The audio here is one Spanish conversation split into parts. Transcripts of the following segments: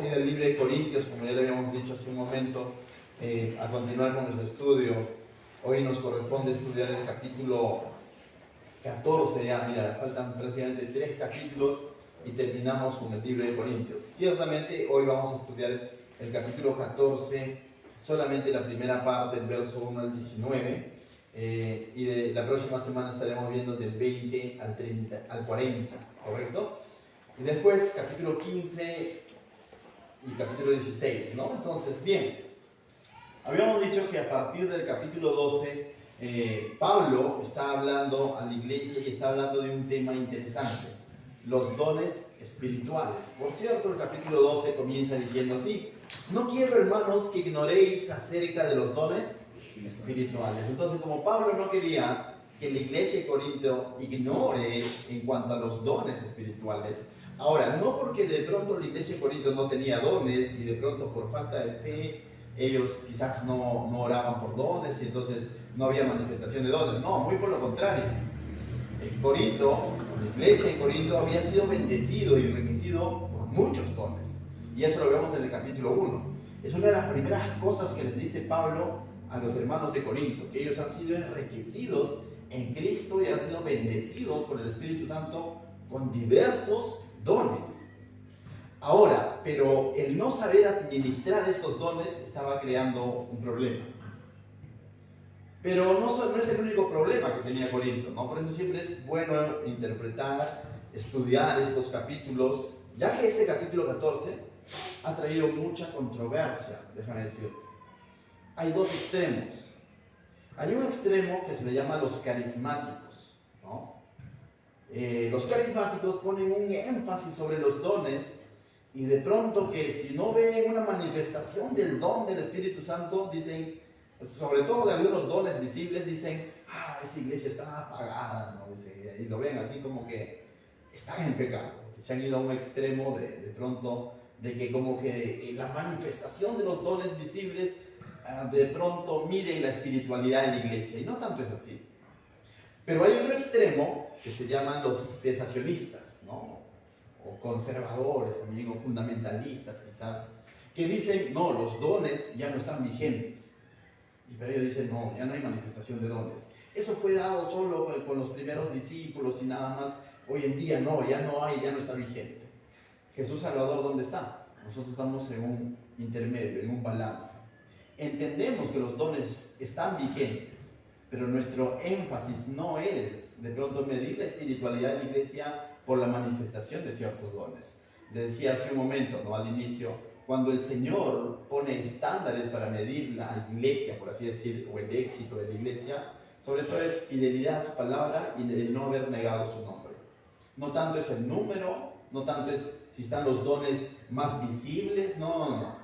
a ir al libro de Corintios, como ya le habíamos dicho hace un momento, a continuar con nuestro estudio. Hoy nos corresponde estudiar el capítulo 14 ya, mira, faltan prácticamente 3 capítulos y terminamos con el libro de Corintios. Ciertamente hoy vamos a estudiar el capítulo 14, solamente la primera parte, del verso 1 al 19, y de la próxima semana estaremos viendo del 20 al 30, al 40, ¿correcto? Y después capítulo 15 y capítulo 16, ¿no? Entonces, bien, habíamos dicho que a partir del capítulo 12, Pablo está hablando a la iglesia y está hablando de un tema interesante, los dones espirituales. Por cierto, el capítulo 12 comienza diciendo así: no quiero, hermanos, que ignoréis acerca de los dones espirituales. Entonces, como Pablo no quería que la iglesia de Corinto ignore en cuanto a los dones espirituales, ahora, no porque de pronto la iglesia de Corinto no tenía dones y de pronto por falta de fe ellos quizás no oraban por dones y entonces no había manifestación de dones. No, muy por lo contrario. En Corinto, la iglesia de Corinto había sido bendecido y enriquecido por muchos dones. Y eso lo vemos en el capítulo 1. Es una de las primeras cosas que les dice Pablo a los hermanos de Corinto, que ellos han sido enriquecidos en Cristo y han sido bendecidos por el Espíritu Santo con diversos dones. Ahora, pero el no saber administrar estos dones estaba creando un problema. Pero no es el único problema que tenía Corinto, ¿no? Por eso siempre es bueno interpretar, estudiar estos capítulos, ya que este capítulo 14 ha traído mucha controversia, déjame decirte. Hay dos extremos. Hay un extremo que se le llama los carismáticos, ¿no? Los carismáticos ponen un énfasis sobre los dones y de pronto que si no ven una manifestación del don del Espíritu Santo, dicen, sobre todo de algunos dones visibles, dicen, esa iglesia está apagada, ¿no? Y lo ven así como que están en pecado. Se han ido a un extremo de pronto de que como que la manifestación de los dones visibles de pronto miden la espiritualidad de la iglesia, y no tanto es así. Pero hay otro extremo que se llaman los cesacionistas, ¿no? O conservadores también, o fundamentalistas quizás, que dicen, no, los dones ya no están vigentes. Y pero ellos dicen, no, ya no hay manifestación de dones. Eso fue dado solo con los primeros discípulos y nada más. Hoy en día no, ya no hay, ya no está vigente. Jesús Salvador, ¿dónde está? Nosotros estamos en un intermedio, en un balance. Entendemos que los dones están vigentes, pero nuestro énfasis no es de pronto medir la espiritualidad de la iglesia por la manifestación de ciertos dones. Le decía hace un momento, ¿no? Al inicio, cuando el Señor pone estándares para medir la iglesia, por así decir, o el éxito de la iglesia, sobre todo es fidelidad a su palabra y el no haber negado su nombre. No tanto es el número, no tanto es si están los dones más visibles, no.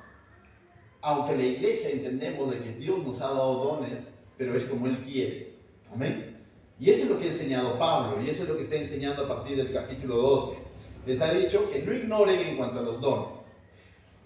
Aunque la iglesia entendemos de que Dios nos ha dado dones, pero es como Él quiere. Amén. Y eso es lo que ha enseñado Pablo, y eso es lo que está enseñando a partir del capítulo 12. Les ha dicho que no ignoren en cuanto a los dones.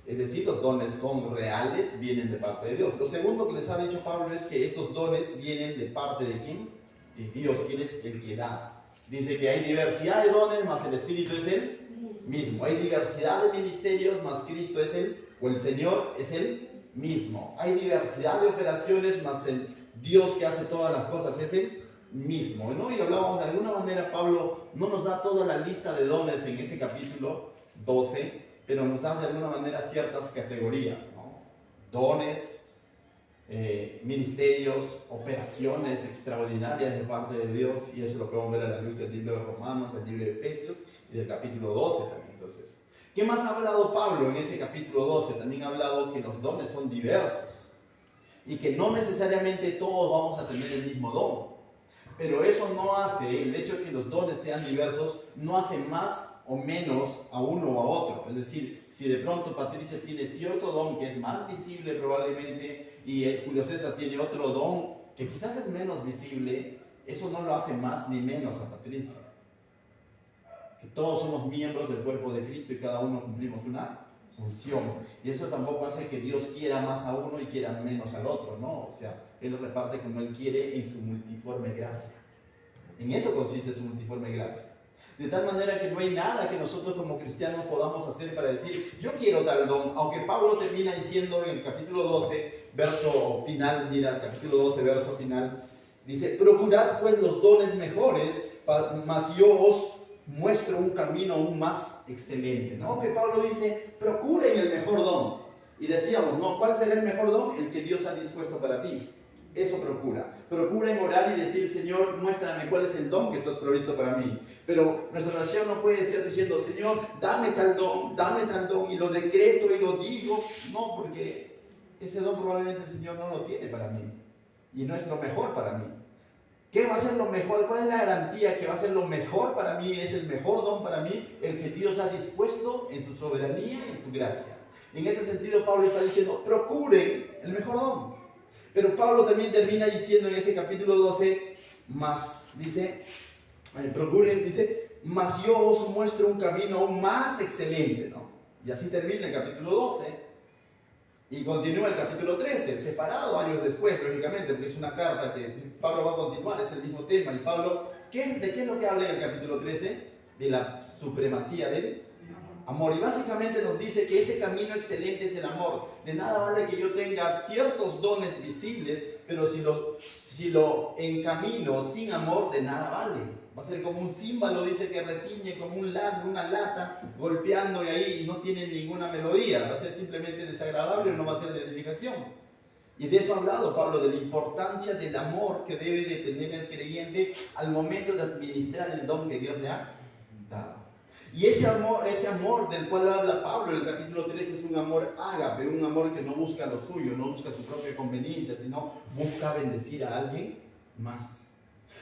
Es decir, los dones son reales, vienen de parte de Dios. Lo segundo que les ha dicho Pablo es que estos dones vienen de parte de ¿quién? De Dios, quien es el que da. Dice que hay diversidad de dones, más el Espíritu es el mismo. Hay diversidad de ministerios, más Cristo es el Señor es el mismo. Hay diversidad de operaciones, más el Dios que hace todas las cosas es el mismo, ¿no? Y hablábamos de alguna manera, Pablo no nos da toda la lista de dones en ese capítulo 12, pero nos da de alguna manera ciertas categorías, ¿no? Dones, ministerios, operaciones extraordinarias de parte de Dios, y eso lo podemos ver a la luz del libro de Romanos, del libro de Efesios y del capítulo 12 también. Entonces, ¿qué más ha hablado Pablo en ese capítulo 12? También ha hablado que los dones son diversos y que no necesariamente todos vamos a tener el mismo don. Pero eso no hace, el hecho de que los dones sean diversos, no hace más o menos a uno o a otro. Es decir, si de pronto Patricia tiene cierto don que es más visible probablemente y Julio César tiene otro don que quizás es menos visible, eso no lo hace más ni menos a Patricia. Que todos somos miembros del cuerpo de Cristo y cada uno cumplimos una función. Y eso tampoco hace que Dios quiera más a uno y quiera menos al otro, ¿no? O sea, Él lo reparte como Él quiere en su multiforme gracia. En eso consiste su multiforme gracia. De tal manera que no hay nada que nosotros como cristianos podamos hacer para decir, yo quiero tal don. Aunque Pablo termina diciendo en el capítulo 12, verso final, mira, capítulo 12, verso final, dice, procurad pues los dones mejores, mas yo os muestro un camino aún más excelente, ¿no? Que Pablo dice, procuren el mejor don. Y decíamos, ¿no? ¿Cuál será el mejor don? El que Dios ha dispuesto para ti. Eso procura. Procura en orar y decir, Señor, muéstrame cuál es el don que tú has provisto para mí. Pero nuestra oración no puede ser diciendo, Señor, dame tal don, y lo decreto y lo digo. No, porque ese don probablemente el Señor no lo tiene para mí. Y no es lo mejor para mí. ¿Qué va a ser lo mejor? ¿Cuál es la garantía que va a ser lo mejor para mí? Es el mejor don para mí, el que Dios ha dispuesto en su soberanía y en su gracia. En ese sentido, Pablo está diciendo, procuren el mejor don. Pero Pablo también termina diciendo en ese capítulo 12, más, dice, procuren, dice, mas yo os muestro un camino aún más excelente, ¿no? Y así termina el capítulo 12. Y continúa el capítulo 13, separado años después, lógicamente, porque es una carta que Pablo va a continuar, es el mismo tema. Y Pablo, ¿de qué es lo que habla en el capítulo 13? De la supremacía del amor. Y básicamente nos dice que ese camino excelente es el amor. De nada vale que yo tenga ciertos dones visibles, pero si lo encamino sin amor, de nada vale. Va a ser como un címbalo, dice, que retiñe como una lata, golpeando y ahí no tiene ninguna melodía. Va a ser simplemente desagradable, no va a ser de edificación. Y de eso ha hablado Pablo, de la importancia del amor que debe de tener el creyente al momento de administrar el don que Dios le ha dado. Y ese amor del cual habla Pablo en el capítulo 13 es un amor ágape, un amor que no busca lo suyo, no busca su propia conveniencia, sino busca bendecir a alguien más.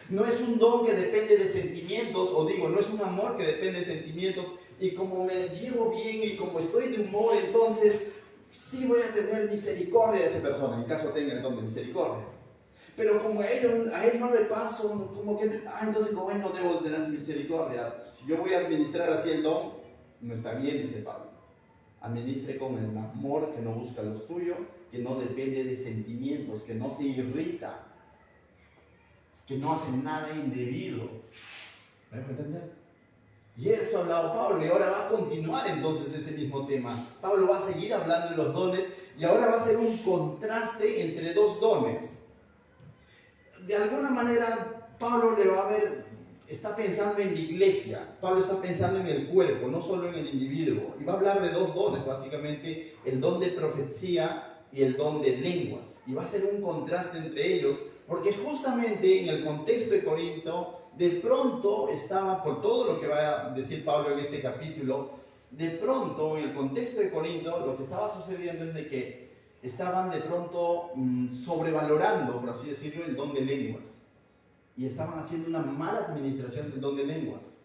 No es un don que depende de sentimientos, no es un amor que depende de sentimientos, y como me llevo bien y como estoy de humor, entonces sí voy a tener misericordia de esa persona, en caso tenga el don de misericordia. Pero como a él no le paso, como que, entonces como él no debo tener misericordia. Si yo voy a administrar así el don, no está bien, dice Pablo. Administre con el amor que no busca lo suyo, que no depende de sentimientos, que no se irrita, que no hace nada indebido. ¿Me dejo entender? Y eso ha hablado Pablo, y ahora va a continuar entonces ese mismo tema. Pablo va a seguir hablando de los dones, y ahora va a ser un contraste entre dos dones. De alguna manera, Pablo está pensando en la iglesia. Pablo está pensando en el cuerpo, no solo en el individuo. Y va a hablar de dos dones, básicamente, el don de profecía y el don de lenguas. Y va a ser un contraste entre ellos, porque justamente en el contexto de Corinto, de pronto estaba, por todo lo que va a decir Pablo en este capítulo, de pronto en el contexto de Corinto, lo que estaba sucediendo es de que estaban de pronto sobrevalorando, por así decirlo, el don de lenguas. Y estaban haciendo una mala administración del don de lenguas.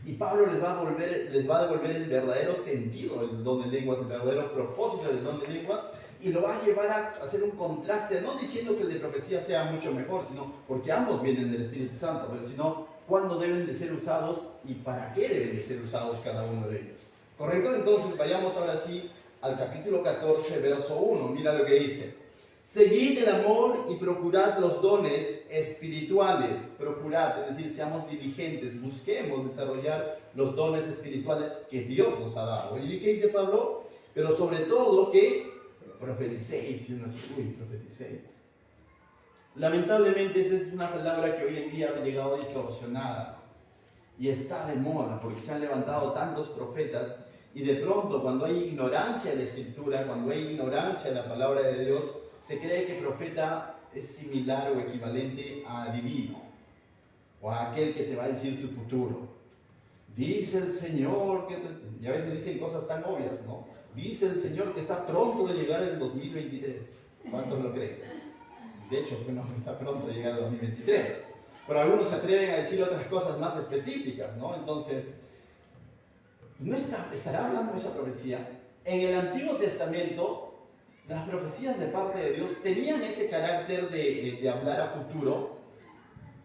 Y Pablo les va a devolver el verdadero sentido del don de lenguas, el verdadero propósito del don de lenguas, y lo va a llevar a hacer un contraste, no diciendo que el de profecía sea mucho mejor, sino porque ambos vienen del Espíritu Santo, pero sino cuándo deben de ser usados y para qué deben de ser usados cada uno de ellos. ¿Correcto? Entonces vayamos ahora sí al capítulo 14, verso 1. Mira lo que dice. Seguid el amor y procurad los dones espirituales. Procurad, es decir, seamos diligentes, busquemos desarrollar los dones espirituales que Dios nos ha dado. ¿Y qué dice Pablo? Pero sobre todo que profeticéis. Y uno dice, profeticéis. Lamentablemente esa es una palabra que hoy en día ha llegado distorsionada y está de moda porque se han levantado tantos profetas. Y de pronto, cuando hay ignorancia de la Escritura, cuando hay ignorancia de la palabra de Dios, se cree que profeta es similar o equivalente a adivino, o a aquel que te va a decir tu futuro. Dice el Señor que... Y a veces dicen cosas tan obvias, ¿no? Dice el Señor que está pronto de llegar el 2023. ¿Cuántos lo creen? De hecho, no está pronto de llegar el 2023. Pero algunos se atreven a decir otras cosas más específicas, ¿no? Entonces... ¿estará hablando de esa profecía? En el Antiguo Testamento, las profecías de parte de Dios tenían ese carácter de hablar a futuro,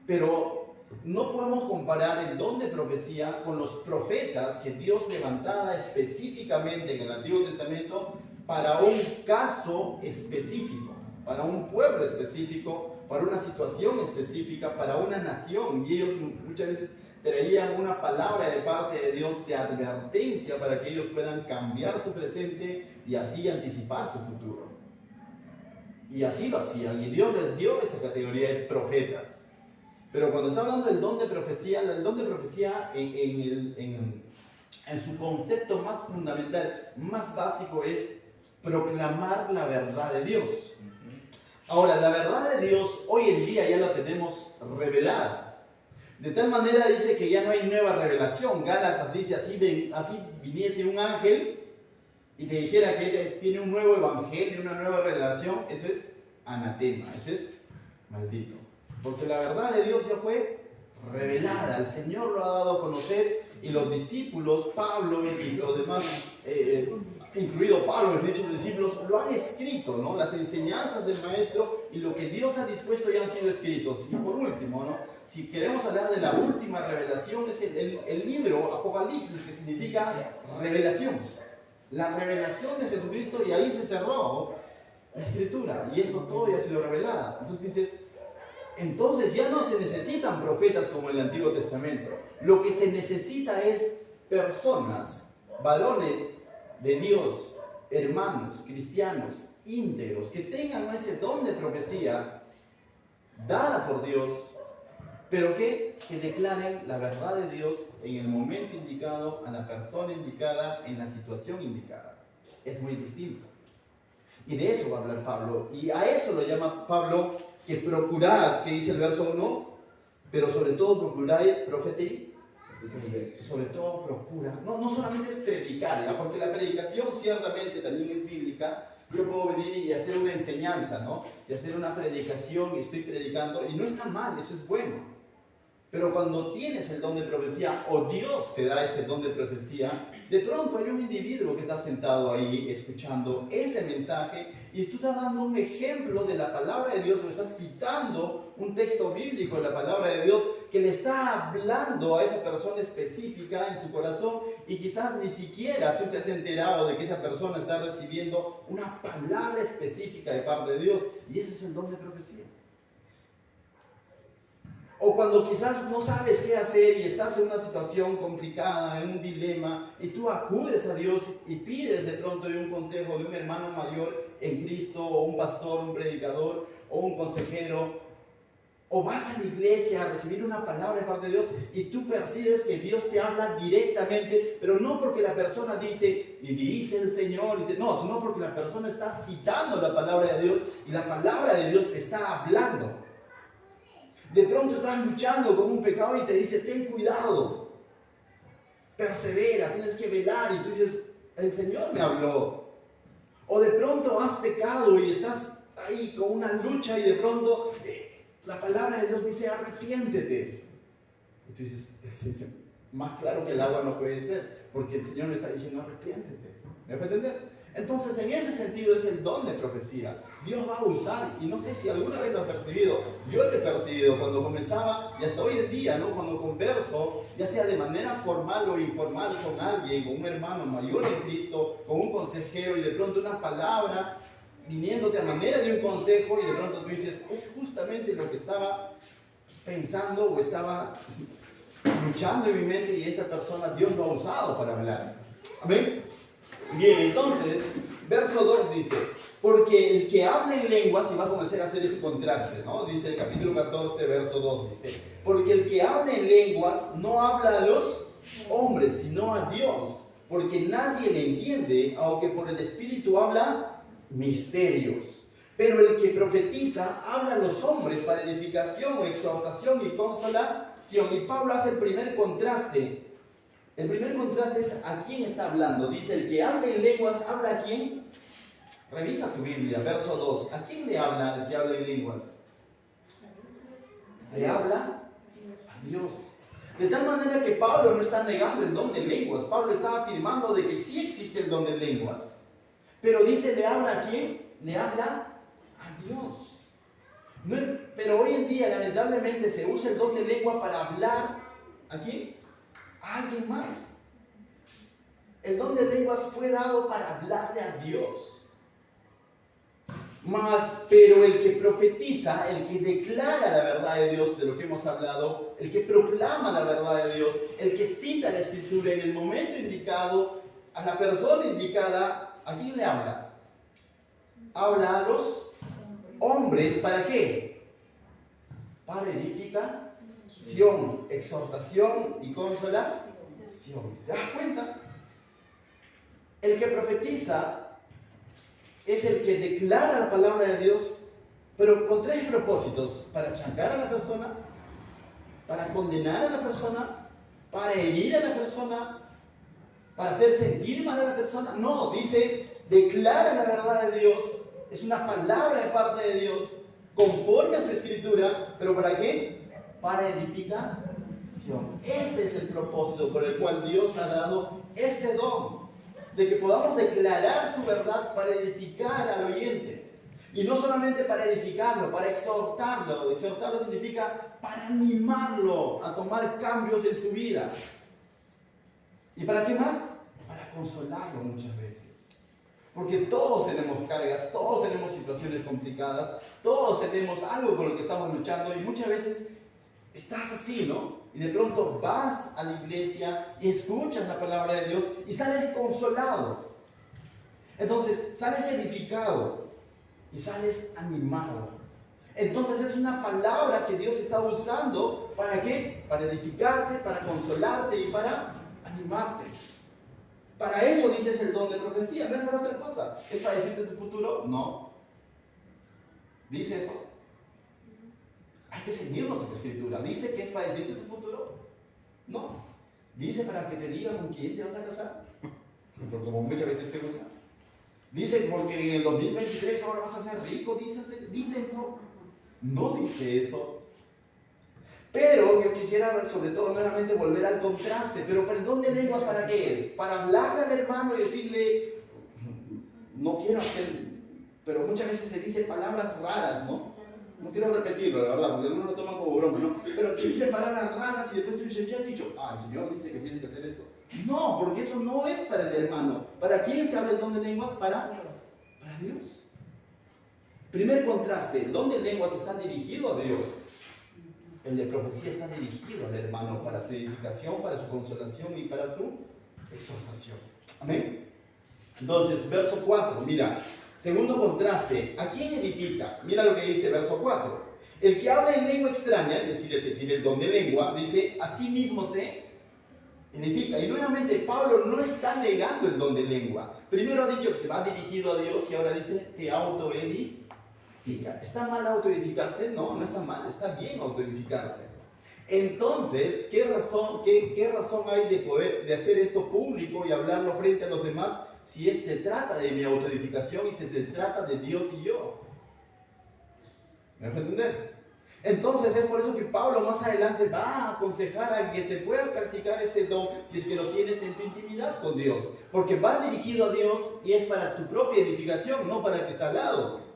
pero no podemos comparar el don de profecía con los profetas que Dios levantaba específicamente en el Antiguo Testamento para un caso específico, para un pueblo específico, para una situación específica, para una nación. Y ellos muchas veces traían una palabra de parte de Dios de advertencia para que ellos puedan cambiar su presente y así anticipar su futuro. Y así lo hacían, y Dios les dio esa categoría de profetas. Pero cuando está hablando del don de profecía, el don de profecía en su concepto más fundamental, más básico, es proclamar la verdad de Dios. Ahora, la verdad de Dios hoy en día ya la tenemos revelada. De tal manera dice que ya no hay nueva revelación. Gálatas dice, así viniese un ángel y te dijera que tiene un nuevo evangelio, una nueva revelación, eso es anatema, eso es maldito. Porque la verdad de Dios ya fue revelada, el Señor lo ha dado a conocer y los discípulos, Pablo y los demás, incluido Pablo, el hecho de los discípulos, lo han escrito, ¿no? Las enseñanzas del Maestro y lo que Dios ha dispuesto ya han sido escritos. Y por último, ¿no? Si queremos hablar de la última revelación, es el libro Apocalipsis, que significa revelación. La revelación de Jesucristo, y ahí se cerró la Escritura, y eso todo ya ha sido revelado. Entonces dices, entonces ya no se necesitan profetas como en el Antiguo Testamento. Lo que se necesita es personas, varones de Dios, hermanos, cristianos, íntegros, que tengan ese don de profecía dada por Dios, pero que declaren la verdad de Dios en el momento indicado, a la persona indicada, en la situación indicada. Es muy distinto. Y de eso va a hablar Pablo. Y a eso lo llama Pablo que procurad, que dice el verso 1, pero sobre todo procurad profetí. Sobre todo procura, no solamente es predicar, ¿ya? Porque la predicación ciertamente también es bíblica. Yo puedo venir y hacer una enseñanza, ¿no? Y hacer una predicación y estoy predicando, y no está mal, eso es bueno. Pero cuando tienes el don de profecía, o Dios te da ese don de profecía, de pronto hay un individuo que está sentado ahí escuchando ese mensaje y tú estás dando un ejemplo de la palabra de Dios, o estás citando un texto bíblico de la palabra de Dios que le está hablando a esa persona específica en su corazón, y quizás ni siquiera tú te has enterado de que esa persona está recibiendo una palabra específica de parte de Dios, y ese es el don de profecía. O cuando quizás no sabes qué hacer y estás en una situación complicada, en un dilema, y tú acudes a Dios y pides de pronto un consejo de un hermano mayor en Cristo, o un pastor, un predicador, o un consejero, o vas a la iglesia a recibir una palabra de parte de Dios y tú percibes que Dios te habla directamente, pero no porque la persona dice, y dice el Señor, no, sino porque la persona está citando la palabra de Dios y la palabra de Dios te está hablando. De pronto estás luchando con un pecador y te dice, ten cuidado, persevera, tienes que velar, y tú dices, el Señor me habló. O de pronto has pecado y estás ahí con una lucha y de pronto la palabra de Dios dice, arrepiéntete. Y tú dices, el Señor, más claro que el agua no puede ser, porque el Señor me está diciendo, arrepiéntete. ¿Me puede entender? Entonces, en ese sentido es el don de profecía. Dios va a usar, y no sé si alguna vez lo has percibido. Yo te he percibido cuando comenzaba, y hasta hoy en día, ¿no? Cuando converso, ya sea de manera formal o informal con alguien, con un hermano mayor en Cristo, con un consejero, y de pronto una palabra viniéndote a manera de un consejo, y de pronto tú dices, es justamente lo que estaba pensando o estaba luchando en mi mente, y esta persona Dios lo ha usado para hablar. ¿Amén? Bien, entonces, verso 2 dice, porque el que habla en lenguas, y va a comenzar a hacer ese contraste, ¿no? Dice el capítulo 14, verso 2, dice, porque el que habla en lenguas no habla a los hombres, sino a Dios, porque nadie le entiende, aunque por el Espíritu habla misterios. Pero el que profetiza habla a los hombres para edificación, exhortación y consolación. Y Pablo hace el primer contraste. El primer contraste es a quién está hablando. Dice, el que habla en lenguas, ¿habla a quién? Revisa tu Biblia, verso 2. ¿A quién le habla el que habla en lenguas? Le habla a Dios. De tal manera que Pablo no está negando el don de lenguas. Pablo está afirmando de que sí existe el don de lenguas. Pero dice, ¿le habla a quién? Le habla a Dios. Pero hoy en día, lamentablemente, se usa el don de lengua para hablar ¿a quién? A alguien más. El don de lenguas fue dado para hablarle a Dios. Pero el que profetiza, el que declara la verdad de Dios, de lo que hemos hablado, el que proclama la verdad de Dios, el que cita la Escritura en el momento indicado, a la persona indicada, ¿a quién le habla? Habla a los hombres, ¿para qué? Para edificación, exhortación y consolación. ¿Te das cuenta? El que profetiza es el que declara la palabra de Dios, pero con tres propósitos: para chancar a la persona, para condenar a la persona, para herir a la persona, para hacer sentir mal a la persona. No, dice, declara la verdad de Dios, es una palabra de parte de Dios, conforme a su escritura, pero ¿para qué? Para edificación. Ese es el propósito por el cual Dios ha dado ese don, de que podamos declarar su verdad para edificar al oyente. Y no solamente para edificarlo, para exhortarlo. Exhortarlo significa para animarlo a tomar cambios en su vida. ¿Y para qué más? Para consolarlo muchas veces. Porque todos tenemos cargas, todos tenemos situaciones complicadas, todos tenemos algo con lo que estamos luchando y muchas veces estás así, ¿no? Y de pronto vas a la iglesia y escuchas la palabra de Dios y sales consolado. Entonces, sales edificado y sales animado. Entonces es una palabra que Dios está usando, ¿para qué? Para edificarte, para consolarte y para animarte. Para eso dices el don de profecía, no es para otra cosa. ¿Es para decirte tu futuro? No. ¿Dice eso? Hay que seguirnos en la escritura. ¿Dice que es para decirte tu futuro? No. ¿Dice para que te digan con quién te vas a casar? Porque como muchas veces se usa. ¿Dice porque en el 2023 ahora vas a ser rico? ¿Dice eso? No dice eso. Pero yo quisiera ver, sobre todo, nuevamente volver al contraste. Pero ¿para el don de lenguas para qué es? Para hablarle al hermano y decirle, no quiero hacer, pero muchas veces se dice palabras raras, ¿no? No quiero repetirlo, la verdad, porque algunos lo toman como broma, ¿no? Pero se dice palabras raras y después tú dices, ya has dicho, el Señor dice que tienes que hacer esto. No, porque eso no es para el hermano. ¿Para quién se habla el don de lenguas? Para Dios. Primer contraste, el don de lenguas está dirigido a Dios. El de profecía está dirigido al hermano para su edificación, para su consolación y para su exhortación. Amén. Entonces, verso 4, mira. Segundo contraste, ¿a quién edifica? Mira lo que dice verso 4. El que habla en lengua extraña, es decir, el que tiene el don de lengua, dice, a sí mismo se edifica. Y nuevamente Pablo no está negando el don de lengua. Primero ha dicho que se va dirigido a Dios y ahora dice que autoedifica. ¿Está mal autoedificarse? No, no está mal, está bien autoedificarse. Entonces, ¿qué razón hay de hacer esto público y hablarlo frente a los demás si se trata de mi autoedificación y se trata de Dios y yo? ¿Me dejo entender? Entonces es por eso que Pablo más adelante va a aconsejar a que se pueda practicar este don si es que lo tienes en tu intimidad con Dios. Porque va dirigido a Dios y es para tu propia edificación, no para el que está al lado.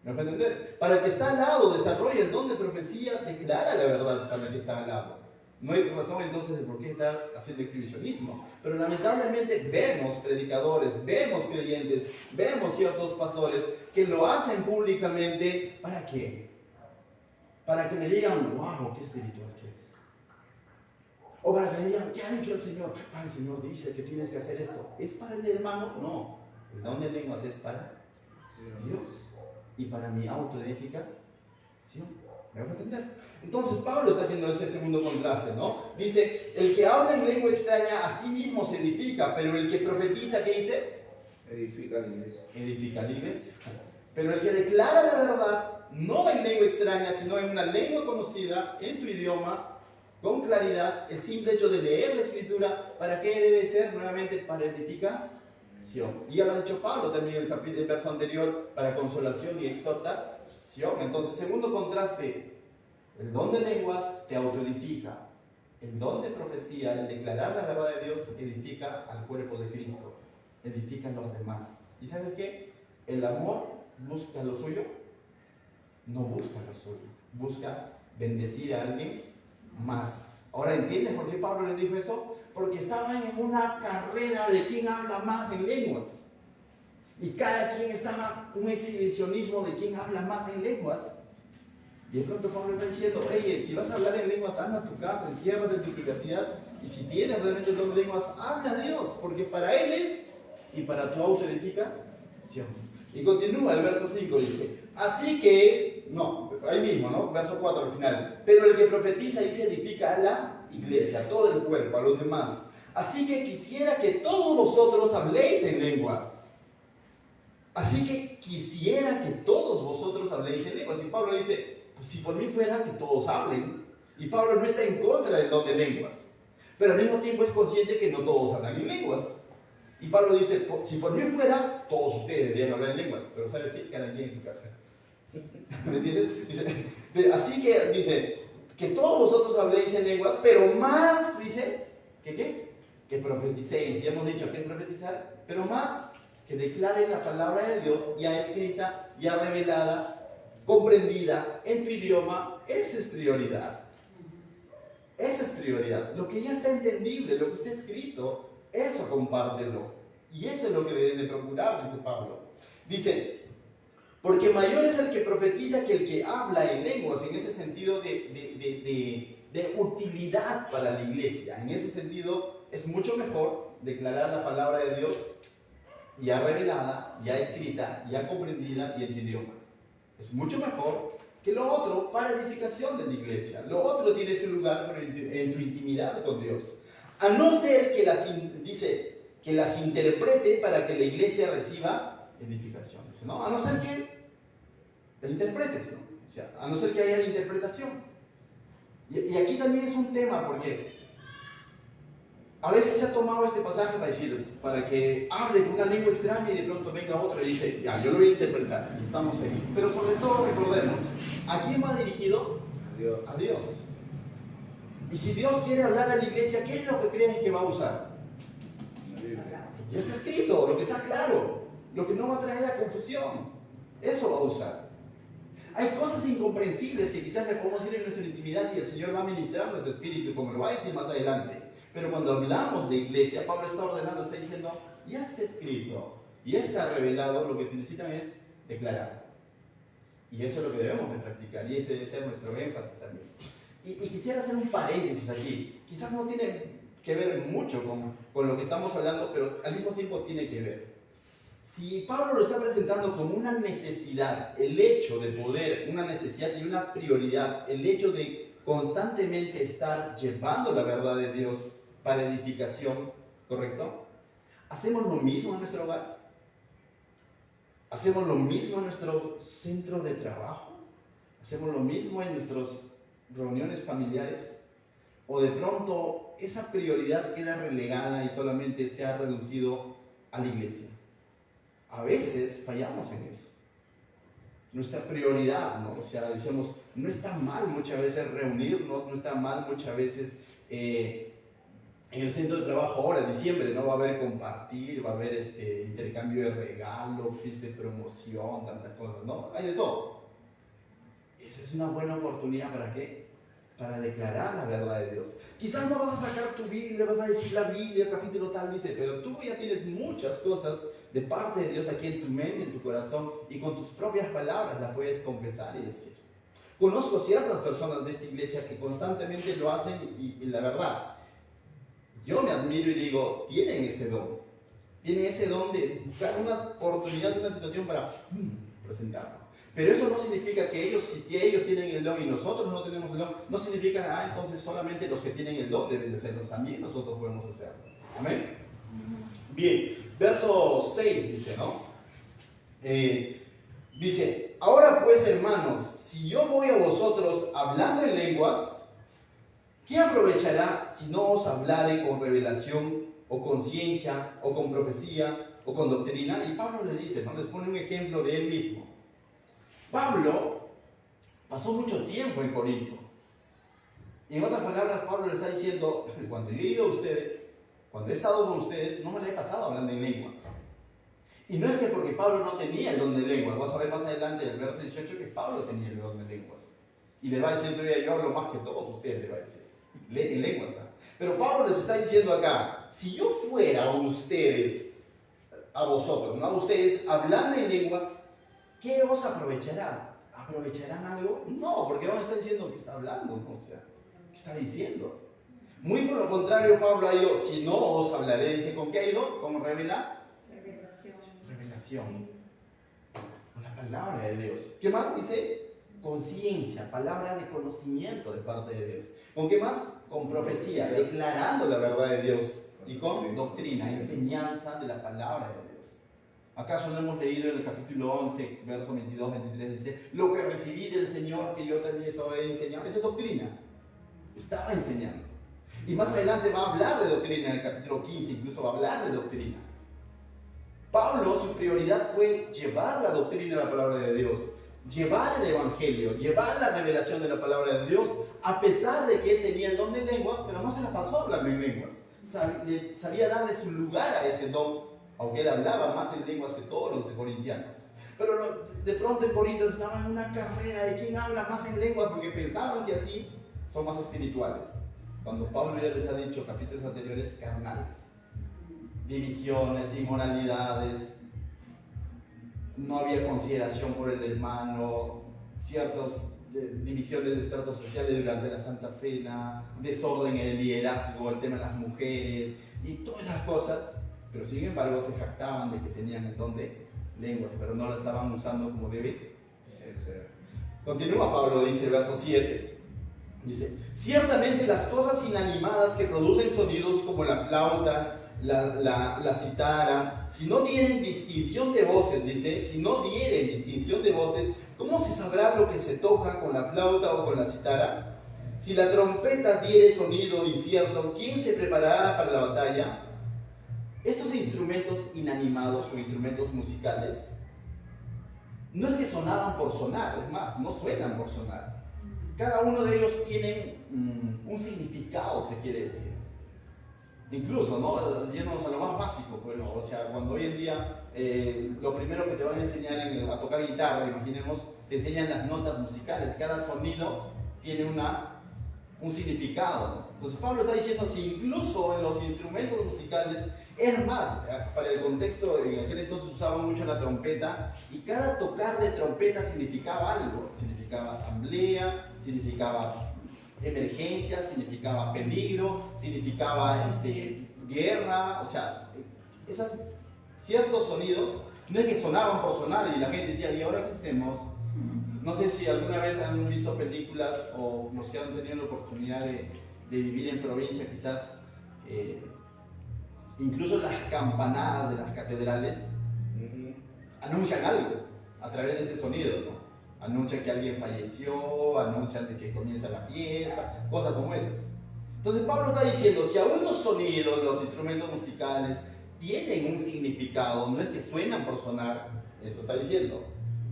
¿Me dejo entender? Para el que está al lado, desarrolla el don de profecía, declara la verdad para el que está al lado. No hay razón entonces de por qué estar haciendo exhibicionismo. Pero lamentablemente vemos predicadores, vemos creyentes, vemos ciertos pastores que lo hacen públicamente. ¿Para qué? Para que me digan, wow, qué espiritual que es. O para que me digan, ¿qué ha dicho el Señor? El Señor dice que tienes que hacer esto. ¿Es para el hermano? No. El don de lenguas es para Dios y para mi autoedificación. ¿Me vas a entender? Entonces Pablo está haciendo ese segundo contraste, ¿no? Dice, el que habla en lengua extraña a sí mismo se edifica, pero el que profetiza, ¿qué dice? Edifica la iglesia. Edifica la iglesia. Pero el que declara la verdad, no en lengua extraña, sino en una lengua conocida, en tu idioma, con claridad, el simple hecho de leer la escritura, ¿para qué debe ser? Nuevamente, para edificación. Y ya lo ha dicho Pablo también en el verso anterior, para consolación y exhortación. Entonces, segundo contraste, el don de lenguas te autoedifica. El don de profecía, el declarar la verdad de Dios, edifica al cuerpo de Cristo, edifica a los demás. ¿Y sabes qué? El amor busca lo suyo, no busca lo suyo, busca bendecir a alguien más. Ahora, ¿entiendes por qué Pablo le dijo eso? Porque estaban en una carrera de quién habla más en lenguas. Y cada quien estaba un exhibicionismo de quién habla más en lenguas. Y de pronto Pablo está diciendo, oye, si vas a hablar en lenguas, anda a tu casa, enciérrate en tu privacidad. Y si tienes realmente el don de lenguas, habla a Dios, porque para Él es y para tu autoedificación. Y continúa el verso 5, dice, así que, no, ahí mismo, ¿no? Verso 4 al final. Pero el que profetiza y se edifica a la iglesia, a todo el cuerpo, a los demás. Así que quisiera que todos vosotros habléis en lenguas. Así que quisiera que todos vosotros habléis en lenguas. Y Pablo dice, pues si por mí fuera que todos hablen. Y Pablo no está en contra del don de lenguas. Pero al mismo tiempo es consciente que no todos hablan en lenguas. Y Pablo dice, si por mí fuera, todos ustedes deberían hablar en lenguas. Pero ¿sabe qué? Cada quien en su casa. ¿Me entiendes? Dice, así que dice, que todos vosotros habléis en lenguas, pero más, dice, ¿que qué? Que profeticéis. Ya hemos dicho que es profetizar, pero más que declaren la palabra de Dios ya escrita, ya revelada, comprendida en tu idioma. Esa es prioridad. Esa es prioridad. Lo que ya está entendible, lo que está escrito, eso compártelo. Y eso es lo que debes de procurar, dice Pablo. Dice, porque mayor es el que profetiza que el que habla en lenguas, en ese sentido de utilidad para la iglesia. En ese sentido, es mucho mejor declarar la palabra de Dios ya revelada, ya escrita, ya comprendida y en tu idioma. Es mucho mejor que lo otro para edificación de la iglesia. Lo otro tiene su lugar en tu intimidad con Dios. A no ser que las interprete para que la iglesia reciba edificación. ¿No? A no ser que las interpretes, ¿no? O sea, a no ser que haya interpretación. Y aquí también es un tema porque a veces se ha tomado este pasaje para que hable con una lengua extraña y de pronto venga otro y dice, ya, yo lo voy a interpretar, y estamos ahí. Pero sobre todo recordemos, ¿a quién va dirigido? A Dios. Y si Dios quiere hablar a la iglesia, ¿qué es lo que creen que va a usar? Ya está escrito, lo que está claro, lo que no va a traer a confusión, eso va a usar. Hay cosas incomprensibles que quizás le podemos ir en nuestra intimidad y el Señor va a ministrar nuestro espíritu, como lo va a decir más adelante. Pero cuando hablamos de iglesia, Pablo está ordenando, está diciendo, ya está escrito, ya está revelado, lo que necesitan es declarar. Y eso es lo que debemos de practicar, y ese debe ser nuestro énfasis también. Y quisiera hacer un paréntesis aquí. Quizás no tiene que ver mucho con lo que estamos hablando, pero al mismo tiempo tiene que ver. Si Pablo lo está presentando como una necesidad, el hecho de poder, una necesidad y una prioridad, el hecho de constantemente estar llevando la verdad de Dios para edificación, ¿correcto? ¿Hacemos lo mismo en nuestro hogar? ¿Hacemos lo mismo en nuestro centro de trabajo? ¿Hacemos lo mismo en nuestras reuniones familiares? ¿O de pronto esa prioridad queda relegada y solamente se ha reducido a la iglesia? A veces fallamos en eso. Nuestra prioridad, ¿no? O sea, decimos, no está mal muchas veces reunirnos, no está mal muchas veces en el centro de trabajo ahora, diciembre, ¿no? Va a haber compartir, va a haber intercambio de regalos, fiesta de promoción, tantas cosas, ¿no? Hay de todo. Esa es una buena oportunidad, ¿para qué? Para declarar la verdad de Dios. Quizás no vas a sacar tu Biblia, vas a decir la Biblia, capítulo tal, dice, pero tú ya tienes muchas cosas de parte de Dios aquí en tu mente, en tu corazón, y con tus propias palabras las puedes confesar y decir. Conozco ciertas personas de esta iglesia que constantemente lo hacen y la verdad, yo me admiro y digo, tienen ese don de buscar una oportunidad, una situación para presentarlo. Pero eso no significa que ellos, si ellos tienen el don y nosotros no tenemos el don, no significa, entonces solamente los que tienen el don deben de hacerlo, también nosotros podemos hacerlo. Amén. Bien, verso 6 dice, ¿no? Dice, ahora pues hermanos, si yo voy a vosotros hablando en lenguas, ¿qué aprovechará si no os hablare con revelación o con ciencia o con profecía o con doctrina? Y Pablo le dice, ¿no? Les pone un ejemplo de él mismo. Pablo pasó mucho tiempo en Corinto. Y en otras palabras, Pablo le está diciendo, cuando yo he ido a ustedes, cuando he estado con ustedes, no me la he pasado hablando en lengua. Y no es que porque Pablo no tenía el don de lenguas. Vas a ver más adelante en el verso 18 que Pablo tenía el don de lenguas. Y le va a decir, yo hablo más que todos ustedes, le va a decir. En lenguas. Pero Pablo les está diciendo acá, si yo fuera a ustedes a vosotros, no a ustedes, hablando en lenguas, ¿qué os aprovechará? ¿Aprovecharán algo? No, porque van a estar diciendo que está hablando, ¿no? O sea, ¿qué está diciendo? Muy por lo contrario, Pablo ha ido, si no os hablaré, dice, ¿con qué ha ido? ¿Cómo revela? Revelación. Con la palabra de Dios. ¿Qué más dice? Conciencia, palabra de conocimiento de parte de Dios. ¿Con qué más? Con profecía, declarando la verdad de Dios. Y con doctrina, enseñanza de la palabra de Dios. ¿Acaso no hemos leído en el capítulo 11, verso 22, 23, dice, lo que recibí del Señor, que yo también os he enseñado? Esa es doctrina. Estaba enseñando. Y más adelante va a hablar de doctrina, en el capítulo 15 incluso va a hablar de doctrina. Pablo, su prioridad fue llevar la doctrina de la palabra de Dios, llevar el evangelio, llevar la revelación de la palabra de Dios, a pesar de que él tenía el don de lenguas, pero no se la pasó hablando en lenguas. Sabía darle su lugar a ese don, aunque él hablaba más en lenguas que todos los corintianos. Pero de pronto en Corinto estaban en una carrera de quién habla más en lenguas, porque pensaban que así son más espirituales. Cuando Pablo ya les ha dicho, capítulos anteriores, carnales. Divisiones, inmoralidades, no había consideración por el hermano, ciertas divisiones de estratos sociales durante la Santa Cena, desorden en el liderazgo, el tema de las mujeres y todas las cosas, pero sin embargo se jactaban de que tenían el don de lenguas, pero no lo estaban usando como debe ser. Continúa Pablo, dice verso 7. Dice, ciertamente las cosas inanimadas que producen sonidos como la flauta, la citara, si no tienen distinción de voces, dice, si no dieren distinción de voces, ¿cómo se sabrá lo que se toca con la flauta o con la citara? Si la trompeta diere sonido incierto, ¿quién se preparará para la batalla? Estos instrumentos inanimados o instrumentos musicales, no es que sonaban por sonar, es más, no suenan por sonar. Cada uno de ellos tiene un significado, se quiere decir. Incluso, ¿no? Yéndonos a lo más básico, bueno, o sea, cuando hoy en día lo primero que te van a enseñar a tocar guitarra, imaginemos, te enseñan las notas musicales, cada sonido tiene un significado. Entonces Pablo está diciendo, si incluso en los instrumentos musicales, es más, para el contexto, en aquel entonces usaban mucho la trompeta, y cada tocar de trompeta significaba algo, significaba asamblea, significaba emergencia, significaba peligro, significaba guerra, o sea, esos ciertos sonidos no es que sonaban por sonar y la gente decía, ¿y ahora qué hacemos? No sé si alguna vez han visto películas o los que han tenido la oportunidad de vivir en provincia, quizás incluso las campanadas de las catedrales anuncian algo a través de ese sonido, ¿no? Anuncian que alguien falleció, anuncian de que comienza la fiesta, cosas como esas. Entonces Pablo está diciendo, si aún los sonidos, los instrumentos musicales tienen un significado, no es que suenan por sonar, eso está diciendo.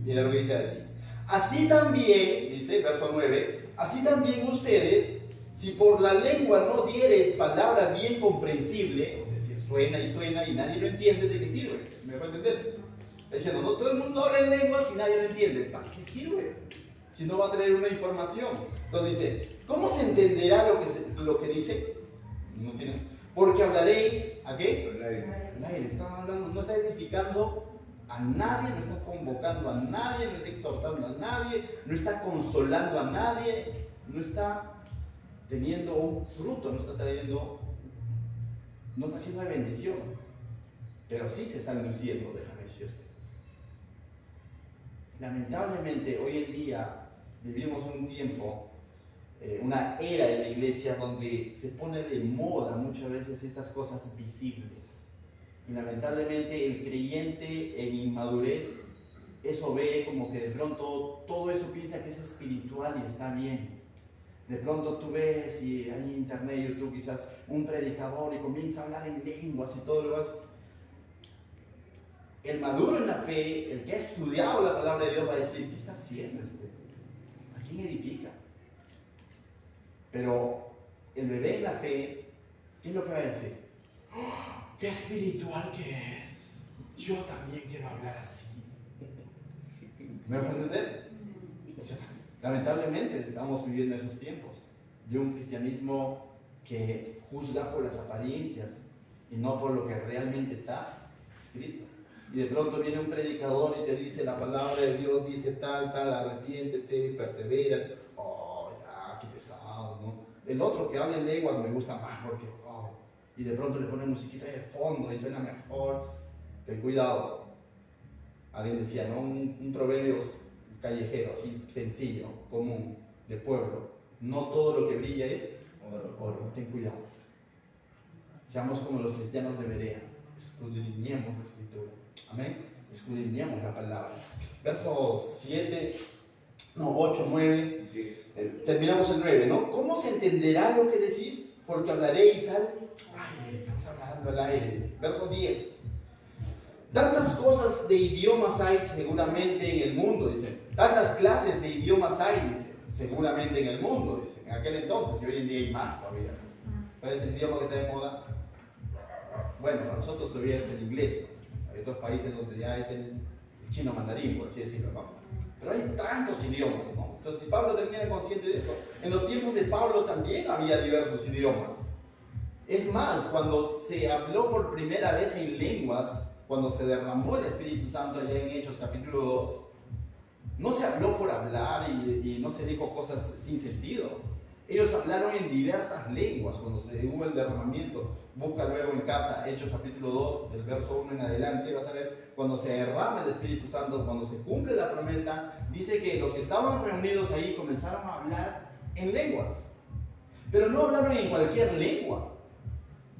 Mira lo que dice así. Así también, dice verso 9, así también ustedes, si por la lengua no dieres palabra bien comprensible, o sea, si suena y nadie lo entiende, ¿de qué sirve? ¿Me va a entender? Está diciendo, no todo el mundo habla en lenguas y nadie lo entiende. ¿Para qué sirve? Si no va a traer una información. Entonces dice, ¿cómo se entenderá lo que dice? No tiene. Porque hablaréis, ¿a qué? Al aire. Está hablando, no está edificando a nadie, no está convocando a nadie, no está exhortando a nadie, no está consolando a nadie, no está teniendo un fruto, no está haciendo una bendición. Pero sí se están luciendo, déjame decirte. Lamentablemente hoy en día vivimos un tiempo, una era en la iglesia donde se pone de moda muchas veces estas cosas visibles. Y lamentablemente el creyente en inmadurez eso ve como que de pronto todo eso piensa que es espiritual y está bien. De pronto tú ves y hay en internet, YouTube quizás un predicador y comienza a hablar en lenguas y todo lo demás. El maduro en la fe, el que ha estudiado la palabra de Dios va a decir, ¿qué está haciendo este? ¿A quién edifica? Pero el bebé en la fe, ¿qué es lo que va a decir? ¡Oh, qué espiritual que es! Yo también quiero hablar así. ¿Me vas a entender? O sea, lamentablemente estamos viviendo esos tiempos de un cristianismo que juzga por las apariencias y no por lo que realmente está escrito. y de pronto viene un predicador y te dice la palabra de Dios, dice tal, arrepiéntete, persevera. Oh, ya, qué pesado, ¿no? El otro que habla en lenguas me gusta más porque, oh, y de pronto le pone musiquita de fondo y suena mejor. Ten cuidado. Alguien decía, ¿no? Un proverbio callejero, así sencillo, común, de pueblo. No todo lo que brilla es oro. Ten cuidado. Seamos como los cristianos de Berea. Escudriñemos la escritura. Amén. Escudriñemos la palabra. Versos 8, 9. Terminamos el 9, ¿no? ¿Cómo se entenderá lo que decís? Porque hablaréis al... Ay, estamos hablando al aire. Verso 10. Tantas cosas de idiomas hay seguramente en el mundo, dice. Tantas clases de idiomas hay, dice, seguramente en el mundo, dice. En aquel entonces, y hoy en día hay más todavía. ¿Cuál es el idioma que está de moda? Bueno, para nosotros todavía es el inglés, ¿no? Hay otros países donde ya es el chino mandarín, por así decirlo, ¿no? Pero hay tantos idiomas, ¿no? Entonces, si Pablo también era consciente de eso, en los tiempos de Pablo también había diversos idiomas. Es más, cuando se habló por primera vez en lenguas, cuando se derramó el Espíritu Santo allá en Hechos capítulo 2, no se habló por hablar y no se dijo cosas sin sentido. Ellos hablaron en diversas lenguas cuando se hubo el derramamiento. Busca luego en casa Hechos capítulo 2, del verso 1 en adelante, vas a ver cuando se derrama el Espíritu Santo, cuando se cumple la promesa, dice que los que estaban reunidos ahí comenzaron a hablar en lenguas. Pero no hablaron en cualquier lengua,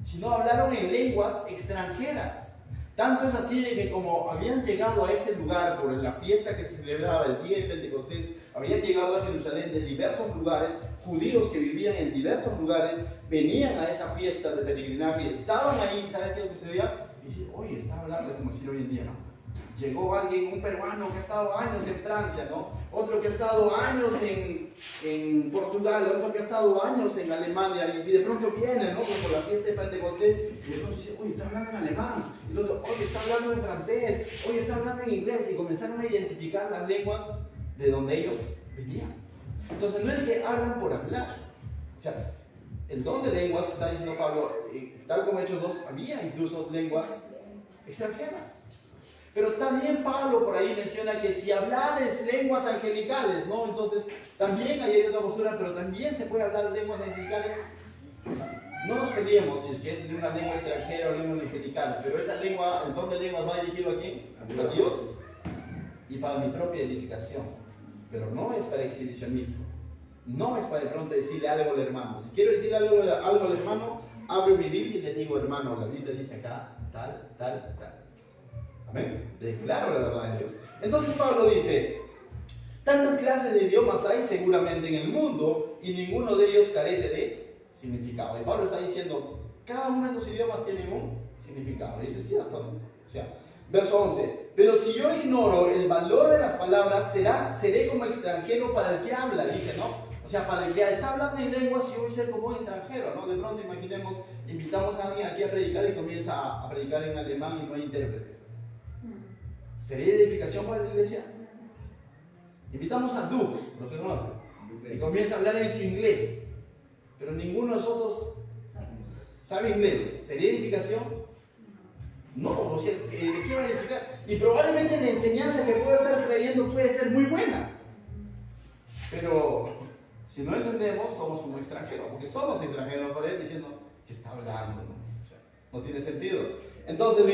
sino hablaron en lenguas extranjeras. Tanto es así de que como habían llegado a ese lugar por la fiesta que se celebraba el día de Pentecostés, habían llegado a Jerusalén de diversos lugares, judíos que vivían en diversos lugares, venían a esa fiesta de peregrinaje, estaban ahí, ¿sabes qué sucedía? Y dice, oye, está hablando como decir hoy en día, ¿no? Llegó alguien, un peruano que ha estado años en Francia, ¿no? Otro que ha estado años en Portugal, otro que ha estado años en Alemania, y de pronto viene, ¿no? Por la fiesta de Pentecostés, y de pronto dice, oye, está hablando en alemán, y el otro, oye, está hablando en francés, oye, está hablando en inglés, y comenzaron a identificar las lenguas de donde ellos venían. Entonces, no es que hablan por hablar, o sea, el don de lenguas, está diciendo Pablo, tal como Hechos 2, había incluso lenguas extranjeras. Pero también Pablo por ahí menciona que si hablares lenguas angelicales, ¿no? Entonces, también hay otra postura, pero también se puede hablar lenguas angelicales. No nos peleemos si es que es de una lengua extranjera o lengua angelical, pero esa lengua, el don de lenguas va dirigido a quién? A Dios y para mi propia edificación. Pero no es para exhibicionismo. No es para de pronto decirle algo al hermano. Si quiero decirle algo al hermano, abro mi Biblia y le digo, hermano, la Biblia dice acá, tal, tal, tal. Amén. Declaro la verdad de Dios. Entonces Pablo dice, tantas clases de idiomas hay seguramente en el mundo y ninguno de ellos carece de significado. Y Pablo está diciendo, cada uno de los idiomas tiene un significado. Y dice, cierto, ¿no? O sea, verso 11, pero si yo ignoro el valor de las palabras, seré como extranjero para el que habla, dice, ¿no? O sea, para el que está hablando en lenguas, yo voy a ser como un extranjero, ¿no? De pronto imaginemos, invitamos a alguien aquí a predicar y comienza a predicar en alemán y no hay intérprete. ¿Sería edificación para la iglesia? Invitamos a Duke, los que conocen, y comienza a hablar en su inglés, pero ninguno de nosotros sabe inglés. ¿Sería edificación? No, o sea, ¿de qué va a edificar? Y probablemente la enseñanza que pueda estar trayendo puede ser muy buena, pero si no entendemos, somos como extranjeros, porque somos extranjeros por él diciendo que está hablando, ¿no? O sea, no tiene sentido. Entonces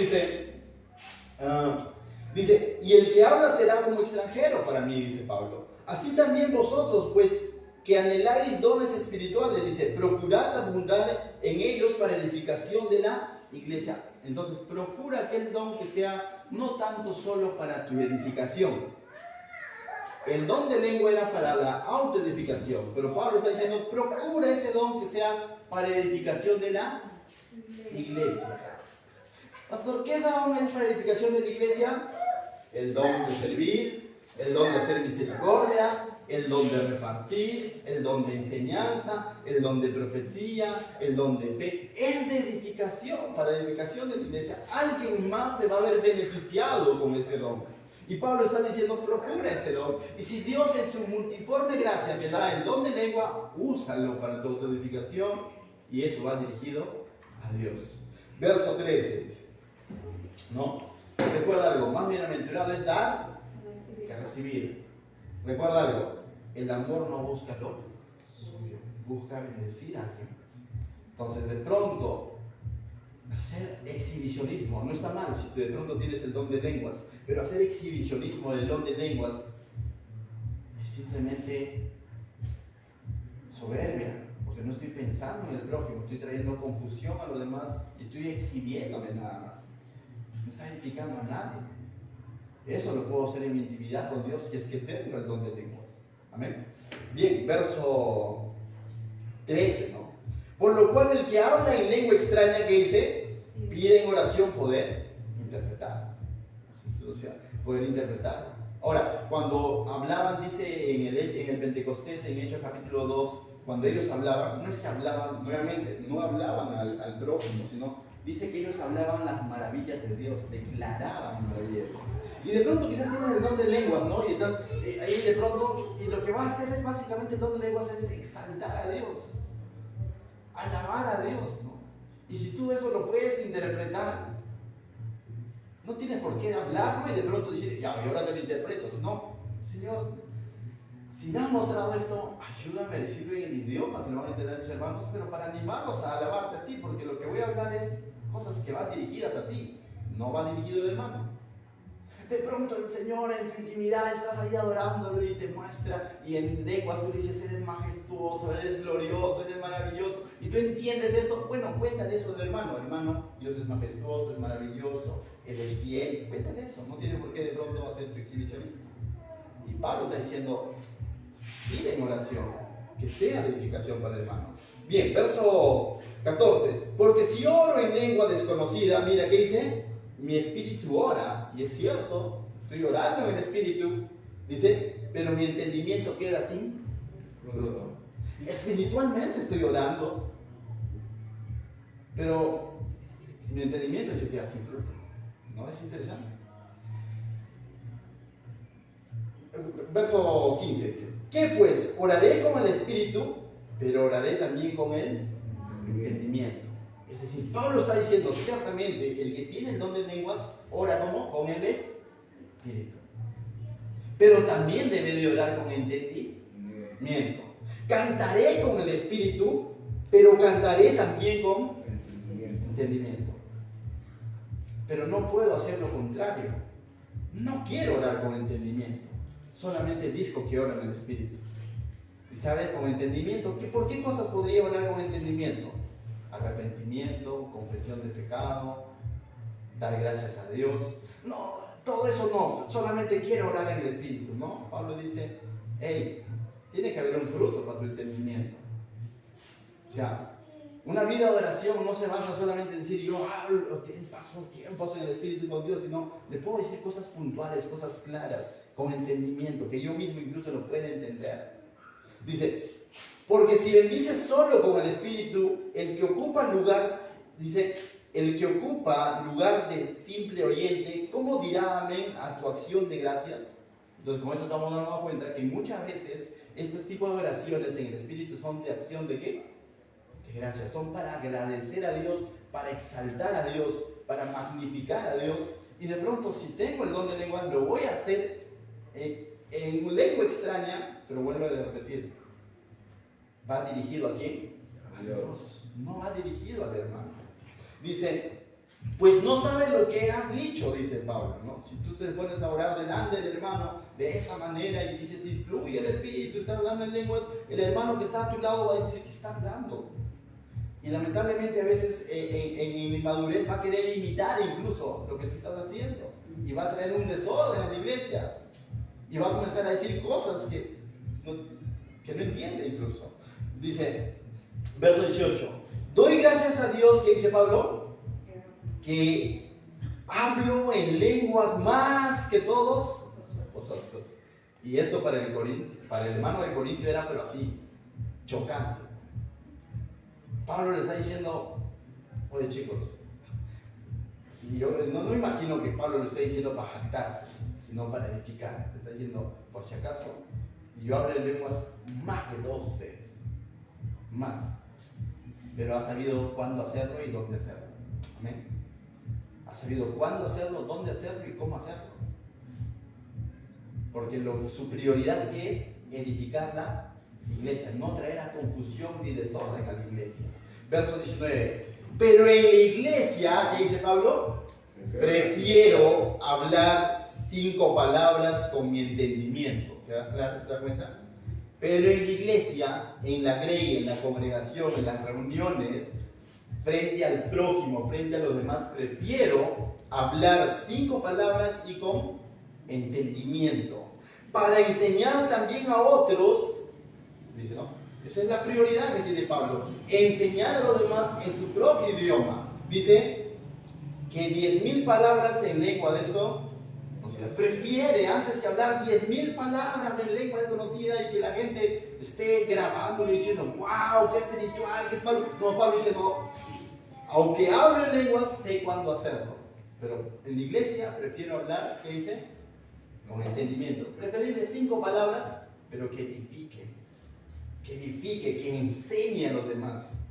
dice, y el que habla será como extranjero para mí, dice Pablo. Así también vosotros, pues, que anheláis dones espirituales, dice, procurad abundar en ellos para edificación de la iglesia. Entonces, procura aquel don que sea no tanto solo para tu edificación. El don de lengua era para la autoedificación, pero Pablo está diciendo, procura ese don que sea para edificación de la iglesia. Pastor, ¿qué don es para edificación de la iglesia? El don de servir, el don de hacer misericordia, el don de repartir, el don de enseñanza, el don de profecía, el don de fe. Es de edificación, para edificación de la iglesia. Alguien más se va a ver beneficiado con ese don. Y Pablo está diciendo, procura ese don. Y si Dios en su multiforme gracia te da el don de lengua, úsalo para tu autoedificación y eso va dirigido a Dios. Verso 13 dice, ¿no? Recuerda algo, más bienaventurado es dar que recibir. Recuerda algo, el amor no busca lo suyo, busca bendecir a alguien más. Entonces, de pronto, hacer exhibicionismo no está mal si de pronto tienes el don de lenguas, pero hacer exhibicionismo del don de lenguas es simplemente soberbia, porque no estoy pensando en el prójimo, estoy trayendo confusión a los demás y estoy exhibiéndome nada más. No está edificando a nadie. Eso lo puedo hacer en mi intimidad con Dios, y es que tengo el don de lenguas. Amén. Bien, verso 13, ¿no? Por lo cual el que habla en lengua extraña, ¿qué dice? Pide en oración poder interpretar. O sea, poder interpretar. Ahora, cuando hablaban, dice en el Pentecostés, en Hechos capítulo 2, cuando ellos hablaban, no es que hablaban nuevamente, no hablaban al prójimo, sino dice que ellos hablaban las maravillas de Dios, declaraban maravillas de Dios. Y de pronto quizás tienen el don de lenguas, ¿no? Y entonces, ahí de pronto, y lo que va a hacer es básicamente el don de lenguas es exaltar a Dios, alabar a Dios, ¿no? Y si tú eso lo puedes interpretar, no tienes por qué hablarlo y de pronto decir, ya, y ahora te lo interpreto. No, Señor, si me has mostrado esto, ayúdame a decirlo en el idioma que lo van a entender mis hermanos, pero para animarlos a alabarte a ti, porque lo que voy a hablar es cosas que van dirigidas a ti, no va dirigido al hermano. De pronto el Señor en tu intimidad estás ahí adorándolo y te muestra, y en lenguas tú dices, eres majestuoso, eres glorioso, eres maravilloso, y tú entiendes eso. Bueno, cuéntale eso al hermano. Hermano, Dios es majestuoso, es maravilloso, Él es fiel. Cuéntale eso, no tiene por qué de pronto hacer tu exhibicionismo. Y Pablo está diciendo, pide en oración, que sea de edificación para el hermano. Bien, verso 14. Porque si oro en lengua desconocida, mira, ¿qué dice? Mi espíritu ora, y es cierto, estoy orando en el espíritu, dice, pero mi entendimiento queda sin fruto. Espiritualmente estoy orando, pero mi entendimiento se queda sin fruto. ¿No es interesante? Verso 15 dice, ¿qué pues? Oraré con el espíritu, pero oraré también con el entendimiento. Es decir, Pablo está diciendo, ciertamente, el que tiene el don de lenguas, ora como con el espíritu. Pero también debe de orar con entendimiento. Cantaré con el espíritu, pero cantaré también con entendimiento. Pero no puedo hacer lo contrario. No quiero orar con entendimiento. Solamente dijo que ora en el espíritu. ¿Y sabes? Con entendimiento, ¿por qué cosas podría orar con entendimiento? Arrepentimiento, confesión de pecado, dar gracias a Dios. No, todo eso no, solamente quiero orar en el espíritu, ¿no? Pablo dice, hey, tiene que haber un fruto para tu entendimiento. O sea, una vida de oración no se basa solamente en decir, yo hablo, paso tiempo en el espíritu con Dios, sino le puedo decir cosas puntuales, cosas claras, con entendimiento, que yo mismo incluso lo pueda entender. Dice, porque si bendices solo con el espíritu, el que ocupa lugar, dice, el que ocupa lugar de simple oyente, ¿cómo dirá amén a tu acción de gracias? Entonces, con esto estamos dando cuenta que muchas veces estos tipos de oraciones en el espíritu son de acción de ¿qué? De gracias. Son para agradecer a Dios, para exaltar a Dios, para magnificar a Dios. Y de pronto, si tengo el don de lengua, lo voy a hacer en lengua extraña, pero vuelvo a repetir. ¿Va dirigido a quién? A Dios. No va dirigido al hermano. Dice, pues no sabes lo que has dicho, dice Pablo, ¿no? Si tú te pones a orar delante del hermano de esa manera y dices, si fluye el espíritu, está hablando en lenguas, el hermano que está a tu lado va a decir, ¿qué está hablando? Y lamentablemente a veces en inmadurez va a querer imitar incluso lo que tú estás haciendo. Y va a traer un desorden a la iglesia. Y va a comenzar a decir cosas que no entiende incluso. Dice, verso 18, doy gracias a Dios, ¿qué dice Pablo? Que hablo en lenguas más que todos vosotros. Y esto para el hermano de Corintio era pero así, chocante. Pablo le está diciendo, oye chicos, y yo no me imagino que Pablo lo esté diciendo para jactarse, sino para edificar. Le está diciendo, por si acaso, yo hablo en lenguas más que todos ustedes. Más, pero ha sabido cuándo hacerlo y dónde hacerlo. Amén. Ha sabido cuándo hacerlo, dónde hacerlo y cómo hacerlo. Porque su prioridad que es edificar la iglesia, no traer a confusión ni desorden a la iglesia. Verso 19. Pero en la iglesia, ¿qué dice Pablo? Prefiero hablar 5 palabras con mi entendimiento. ¿Te das cuenta? Pero en la iglesia, en la grey, en la congregación, en las reuniones, frente al prójimo, frente a los demás, prefiero hablar 5 palabras y con entendimiento, para enseñar también a otros, dice, ¿no? Esa es la prioridad que tiene Pablo, enseñar a los demás en su propio idioma. Dice que 10.000 palabras en lengua desconocida. Prefiere antes que hablar 10.000 palabras en lengua desconocida y que la gente esté grabándolo y diciendo, wow, qué espiritual, qué es Pablo. No, Pablo dice, no, aunque hable lenguas, sé cuándo hacerlo. Pero en la iglesia prefiero hablar, ¿qué dice? Con entendimiento. Preferible 5 palabras, pero que edifique, que enseñe a los demás.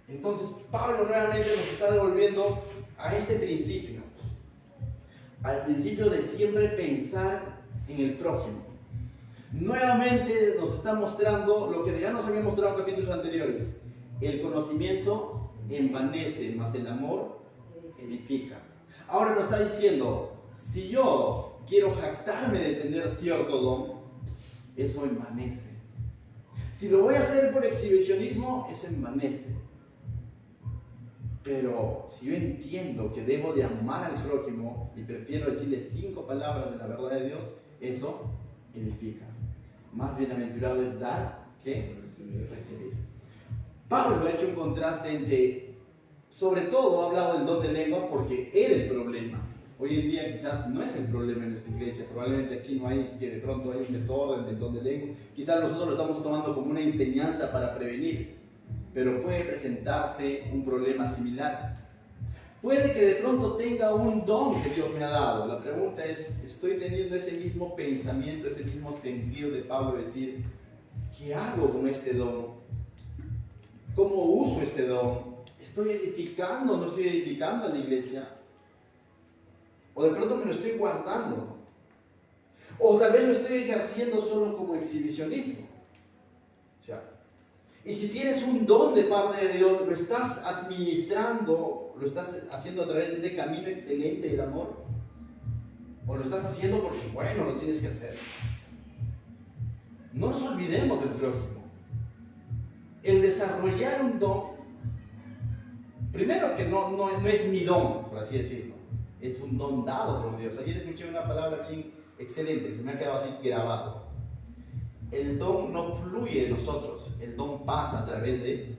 Entonces, Pablo nuevamente nos está devolviendo a este principio. Al principio de siempre pensar en el prójimo. Nuevamente nos está mostrando lo que ya nos había mostrado en capítulos anteriores. El conocimiento envanece, mas el amor edifica. Ahora nos está diciendo, si yo quiero jactarme de tener cierto don, eso envanece. Si lo voy a hacer por exhibicionismo, eso envanece. Pero si yo entiendo que debo de amar al prójimo y prefiero decirle 5 palabras de la verdad de Dios, eso edifica. Más bienaventurado es dar que recibir. Pablo ha hecho un contraste entre, sobre todo ha hablado del don de lengua porque era el problema. Hoy en día quizás no es el problema en nuestra iglesia, probablemente aquí no hay, que de pronto hay un desorden del don de lengua. Quizás nosotros lo estamos tomando como una enseñanza para prevenir, pero puede presentarse un problema similar. Puede que de pronto tenga un don que Dios me ha dado. La pregunta es, ¿estoy teniendo ese mismo pensamiento, ese mismo sentido de Pablo de decir, ¿qué hago con este don? ¿Cómo uso este don? ¿Estoy edificando o no estoy edificando a la iglesia? O de pronto me lo estoy guardando. O tal vez lo estoy ejerciendo solo como exhibicionismo. O sea, y si tienes un don de parte de Dios, lo estás administrando, lo estás haciendo a través de ese camino excelente del amor. O lo estás haciendo porque, bueno, lo tienes que hacer. No nos olvidemos del prójimo. El desarrollar un don, primero que no es mi don, por así decirlo. Es un don dado por Dios. Ayer escuché una palabra bien excelente, se me ha quedado así grabado. El don no fluye de nosotros, el don pasa a través de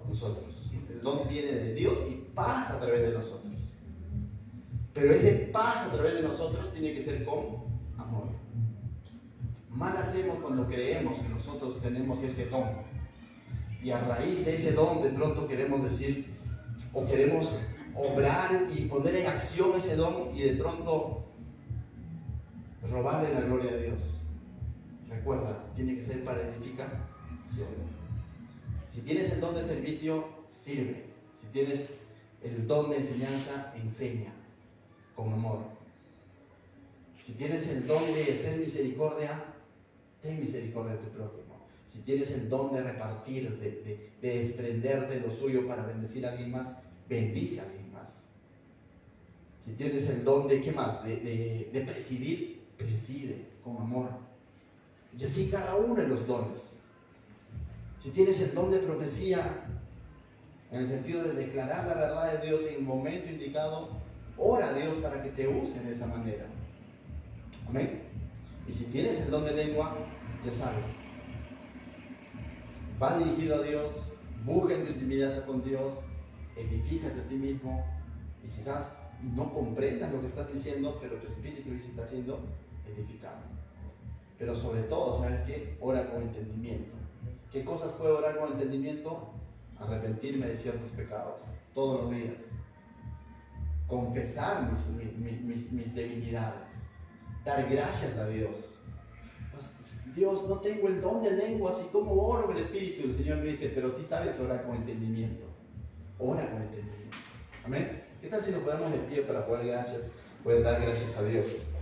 nosotros. El don viene de Dios y pasa a través de nosotros. Pero ese pasa a través de nosotros tiene que ser con amor. Mal hacemos cuando creemos que nosotros tenemos ese don. Y a raíz de ese don de pronto queremos decir, o queremos obrar y poner en acción ese don y de pronto robarle la gloria a Dios. Recuerda, tiene que ser para edificación. Si tienes el don de servicio, sirve. Si tienes el don de enseñanza, enseña con amor. Si tienes el don de hacer misericordia, ten misericordia de tu prójimo. Si tienes el don de repartir, de desprenderte de lo suyo para bendecir a alguien más, bendice a alguien más. Si tienes el don de, ¿qué más? De presidir, preside con amor. Y así cada uno de los dones. Si tienes el don de profecía, en el sentido de declarar la verdad de Dios en el momento indicado, ora a Dios para que te use de esa manera. Amén. Y si tienes el don de lengua, ya sabes, va dirigido a Dios, busca en tu intimidad con Dios, edifícate a ti mismo y quizás no comprendas lo que estás diciendo, pero tu espíritu está siendo edificado. Pero sobre todo, ¿sabes qué? Ora con entendimiento. ¿Qué cosas puedo orar con entendimiento? Arrepentirme de ciertos pecados todos los días. Confesar mis debilidades. Dar gracias a Dios. Pues, Dios, no tengo el don de lenguas y cómo oro en el espíritu. El Señor me dice, pero sí sabes orar con entendimiento. Ora con entendimiento. Amén. ¿Qué tal si nos ponemos de pie para poder dar gracias a Dios?